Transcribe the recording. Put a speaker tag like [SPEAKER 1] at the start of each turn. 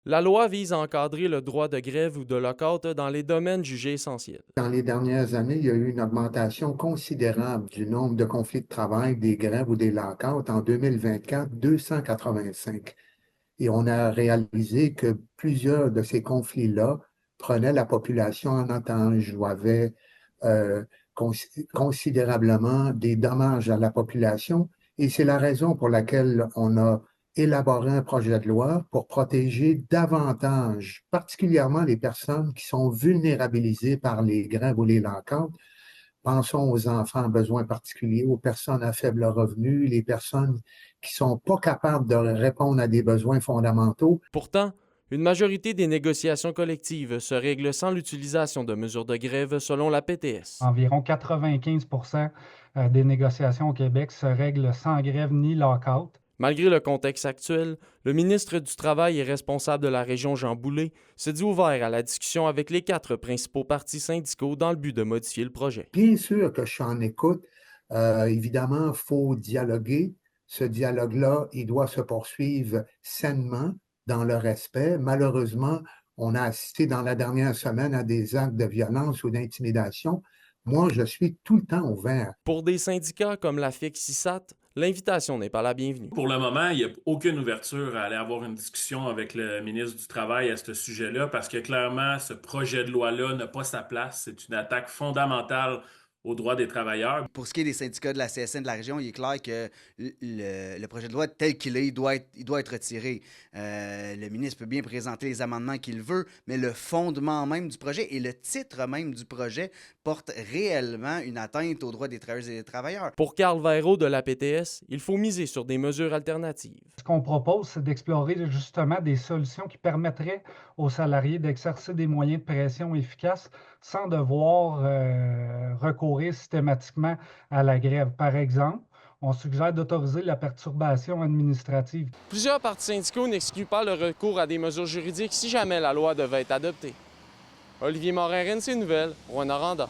[SPEAKER 1] La loi vise à encadrer le droit de grève ou de lockout dans les domaines jugés essentiels.
[SPEAKER 2] Dans les dernières années, il y a eu une augmentation considérable du nombre de conflits de travail, des grèves ou des lockouts. En 2024, 285. Et on a réalisé que plusieurs de ces conflits-là prenaient la population en otage, jouaient considérablement des dommages à la population. Et c'est la raison pour laquelle on a élaboré un projet de loi pour protéger davantage, particulièrement les personnes qui sont vulnérabilisées par les grèves ou les lockouts. Pensons aux enfants à besoins particuliers, aux personnes à faible revenu, les personnes qui sont pas capables de répondre à des besoins fondamentaux.
[SPEAKER 1] Pourtant, une majorité des négociations collectives se règlent sans l'utilisation de mesures de grève selon la PTS.
[SPEAKER 3] Environ 95 des négociations au Québec se règlent sans grève ni lockout.
[SPEAKER 1] Malgré le contexte actuel, le ministre du Travail et responsable de la région Jean Boulet se dit ouvert à la discussion avec les 4 principaux partis syndicaux dans le but de modifier le projet.
[SPEAKER 2] Bien sûr que je suis en écoute. Évidemment, il faut dialoguer. Ce dialogue-là, il doit se poursuivre sainement, dans le respect. Malheureusement, on a assisté dans la dernière semaine à des actes de violence ou d'intimidation. Moi, je suis tout le temps ouvert.
[SPEAKER 1] Pour des syndicats comme la FIC-CISAT, l'invitation n'est pas la bienvenue.
[SPEAKER 4] Pour le moment, il n'y a aucune ouverture à aller avoir une discussion avec le ministre du Travail à ce sujet-là parce que clairement, ce projet de loi-là n'a pas sa place. C'est une attaque fondamentale aux droits des travailleurs.
[SPEAKER 5] Pour ce qui est des syndicats de la CSN de la région, il est clair que le projet de loi tel qu'il est, il doit être retiré. Le ministre peut bien présenter les amendements qu'il veut, mais le fondement même du projet et le titre même du projet portent réellement une atteinte aux droits des travailleuses et des travailleurs.
[SPEAKER 1] Pour Carl Vairo de la PTS, il faut miser sur des mesures alternatives.
[SPEAKER 3] Ce qu'on propose, c'est d'explorer justement des solutions qui permettraient aux salariés d'exercer des moyens de pression efficaces sans devoir recourir systématiquement à la grève. Par exemple, on suggère d'autoriser la perturbation administrative.
[SPEAKER 1] Plusieurs partis syndicaux n'excluent pas le recours à des mesures juridiques si jamais la loi devait être adoptée. Olivier Morin, RNC Nouvelles, Rwanda.